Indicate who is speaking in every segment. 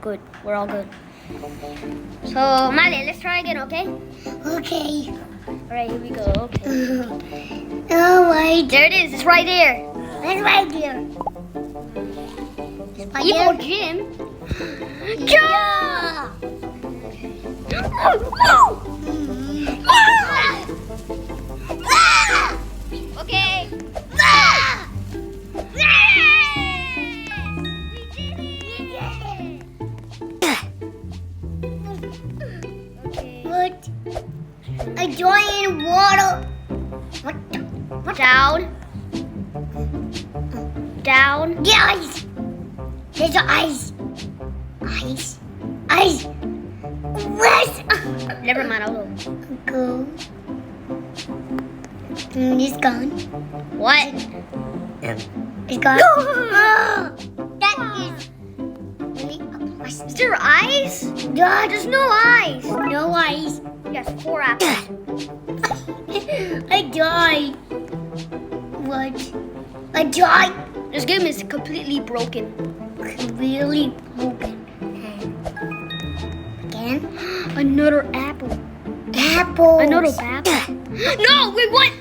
Speaker 1: Good. We're all good. So, Mali, let's try again, okay?
Speaker 2: Okay.
Speaker 1: Alright, here we go. Okay.
Speaker 2: Oh, wait.
Speaker 1: There it is. It's right there.
Speaker 2: It's right there. It's right
Speaker 1: Evil
Speaker 2: there.
Speaker 1: Jim.
Speaker 2: Yeah.
Speaker 1: Okay.
Speaker 2: What? A giant water. What?
Speaker 1: Down. Down.
Speaker 2: The ice. There's ice. Ice. Ice. Where's?
Speaker 1: Never mind, I'll go.
Speaker 2: Go. It's gone.
Speaker 1: What?
Speaker 2: It's gone. That is.
Speaker 1: Is there ice? There's no ice.
Speaker 2: No ice.
Speaker 1: Yes, 4 apples.
Speaker 2: I died. What? I died.
Speaker 1: This game is completely broken.
Speaker 2: Really broken. Again?
Speaker 1: Another apple.
Speaker 2: Apples.
Speaker 1: Another apple. No, wait, what?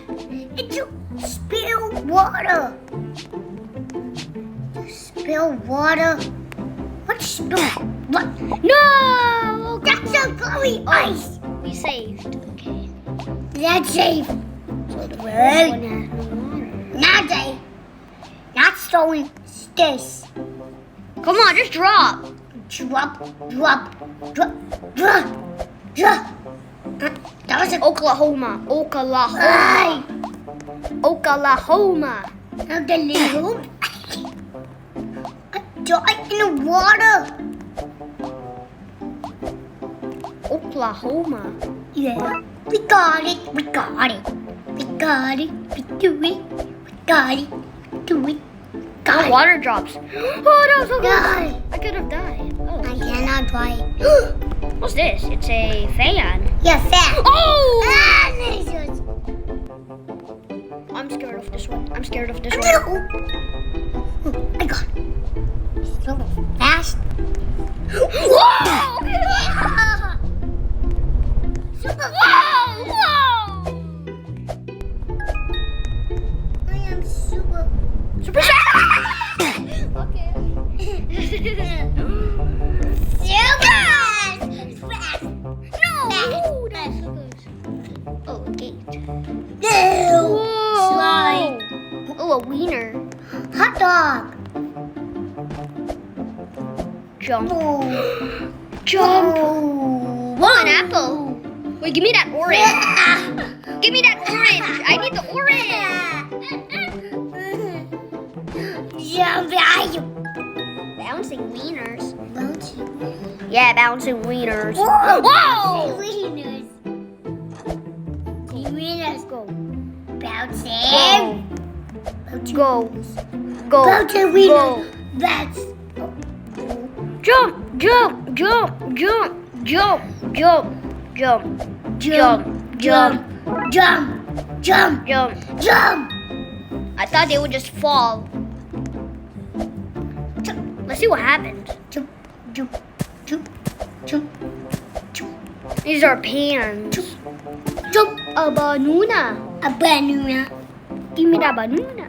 Speaker 2: It's a spill water. Spill water. What spill? What?
Speaker 1: No!
Speaker 2: That's a gummy ice.
Speaker 1: We saved. Okay.
Speaker 2: That's safe.
Speaker 1: So the
Speaker 2: Well,
Speaker 1: first one has no water.
Speaker 2: not safe. Not throwing this.
Speaker 1: Come on, just drop.
Speaker 2: Drop, drop, drop, drop, drop. That was a
Speaker 1: Oklahoma. Oklahoma.
Speaker 2: eye.
Speaker 1: Oklahoma.
Speaker 2: Now the little. I died in the water.
Speaker 1: Oklahoma.
Speaker 2: Yeah. We got it. We got it. We got it. We do it. We got it. Do it. Got
Speaker 1: No
Speaker 2: it.
Speaker 1: water drops. Oh, that was so
Speaker 2: Got
Speaker 1: good.
Speaker 2: it.
Speaker 1: I could have died. Oh.
Speaker 2: I cannot try it.
Speaker 1: What's this? It's a fan.
Speaker 2: Yeah, fat.
Speaker 1: Oh!
Speaker 2: Ah, lasers.
Speaker 1: I'm scared of this one. I'm scared of this one.
Speaker 2: No. I got it. So fast.
Speaker 1: Whoa!
Speaker 2: Super
Speaker 1: Whoa! Whoa!
Speaker 2: I am super.
Speaker 1: Super fast!
Speaker 2: Okay. Super fast.
Speaker 1: No! Ooh, that's so good. Oh, a gate.
Speaker 2: No.
Speaker 1: Whoa!
Speaker 2: Slide.
Speaker 1: Oh, a wiener.
Speaker 2: Hot dog.
Speaker 1: Jump.
Speaker 2: Oh.
Speaker 1: Jump.
Speaker 2: Oh.
Speaker 1: One apple. Wait, give me that orange.
Speaker 2: Yeah.
Speaker 1: Give me that orange. I need the orange.
Speaker 2: Jump out.
Speaker 1: Bouncing wieners.
Speaker 2: Bouncing.
Speaker 1: Yeah, bouncing wieners.
Speaker 2: Whoa.
Speaker 1: Whoa!
Speaker 2: Wieners. Wieners.
Speaker 1: Go.
Speaker 2: Bouncing.
Speaker 1: Go. Go.
Speaker 2: Bouncing
Speaker 1: Go.
Speaker 2: wieners. That's.
Speaker 1: Jump. Jump. Jump. Jump. Jump. Jump. Jump.
Speaker 2: Jump. Jump. Jump. Jump.
Speaker 1: Jump.
Speaker 2: Jump.
Speaker 1: I thought they would just fall. Let's see what happens.
Speaker 2: Jump. Jump. Jump. Jump. Jump.
Speaker 1: These are pans.
Speaker 2: Jump.
Speaker 1: A banana.
Speaker 2: A banana.
Speaker 1: Give me that banana.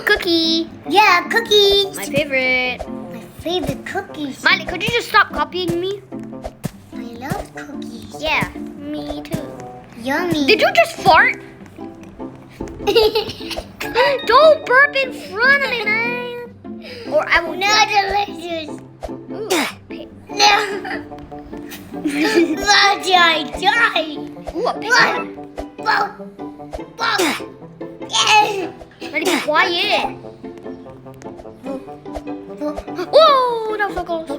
Speaker 1: Cookie.
Speaker 2: Yeah, cookies.
Speaker 1: My favorite.
Speaker 2: My favorite cookies.
Speaker 1: Miley, could you just stop copying me?
Speaker 2: I love cookies.
Speaker 1: Yeah, me too.
Speaker 2: Yummy.
Speaker 1: Did you just fart? Don't burp in front of me, man. Or I will
Speaker 2: Not delicious.
Speaker 1: Ooh,
Speaker 2: No. Die.
Speaker 1: Ooh, a pig.
Speaker 2: Bop. Bop. Yeah.
Speaker 1: Miley, be quiet. Whoa, that was so close.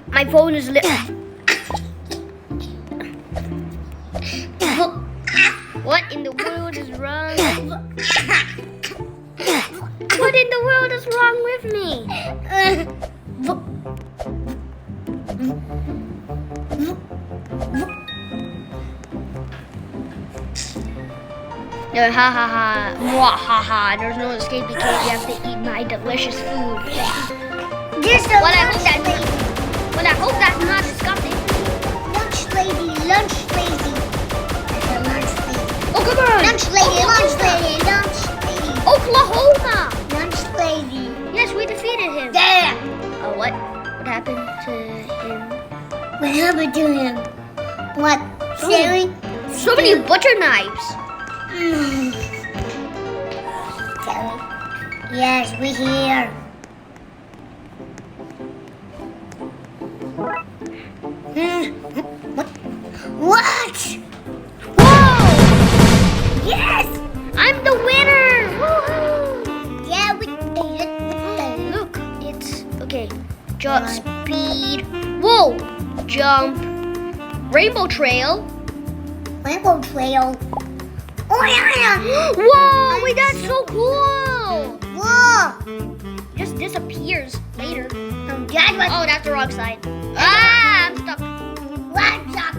Speaker 1: My phone is lit. What in the world is wrong? What in the world is wrong with me? No, ha ha ha. Mwah, ha ha. There's no escape because you have to eat my delicious food.
Speaker 2: There's a
Speaker 1: Well, I
Speaker 2: lunch
Speaker 1: hope that-
Speaker 2: lady.
Speaker 1: But I hope that's not disgusting.
Speaker 2: Lunch lady, lunch lady. There's a lunch lady.
Speaker 1: Oh, come on.
Speaker 2: Lunch lady,
Speaker 1: Oklahoma.
Speaker 2: lunch lady, lunch lady.
Speaker 1: Oklahoma.
Speaker 2: Lunch lady.
Speaker 1: Yes, we defeated him.
Speaker 2: There.
Speaker 1: Oh, what? What happened to him?
Speaker 2: What happened to him? What? Staring?
Speaker 1: So many butcher knives.
Speaker 2: Staring. Yes, we're here. What? What?
Speaker 1: Whoa!
Speaker 2: Yes!
Speaker 1: I'm the winner! Woohoo!
Speaker 2: Yeah, we did it.
Speaker 1: Look, it's okay. Jump, speed, whoa, jump, rainbow trail.
Speaker 2: Rainbow Trail. Oh, yeah.
Speaker 1: Whoa, wait, that's so cool!
Speaker 2: Whoa.
Speaker 1: Just disappears later.
Speaker 2: Oh, Dad, what?
Speaker 1: Oh, that's the wrong side. Ah, I'm stuck.
Speaker 2: What's up?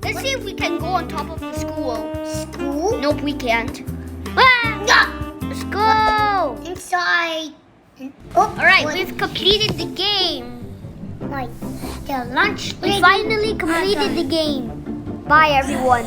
Speaker 1: Let's see if we can go on top of the school.
Speaker 2: School?
Speaker 1: Nope, we can't. Ah,
Speaker 2: No.
Speaker 1: let's go!
Speaker 2: Inside. Oh,
Speaker 1: All right,
Speaker 2: what?
Speaker 1: we've completed the game.
Speaker 2: Like, the lunch
Speaker 1: We
Speaker 2: lady.
Speaker 1: finally completed the game. Bye, everyone.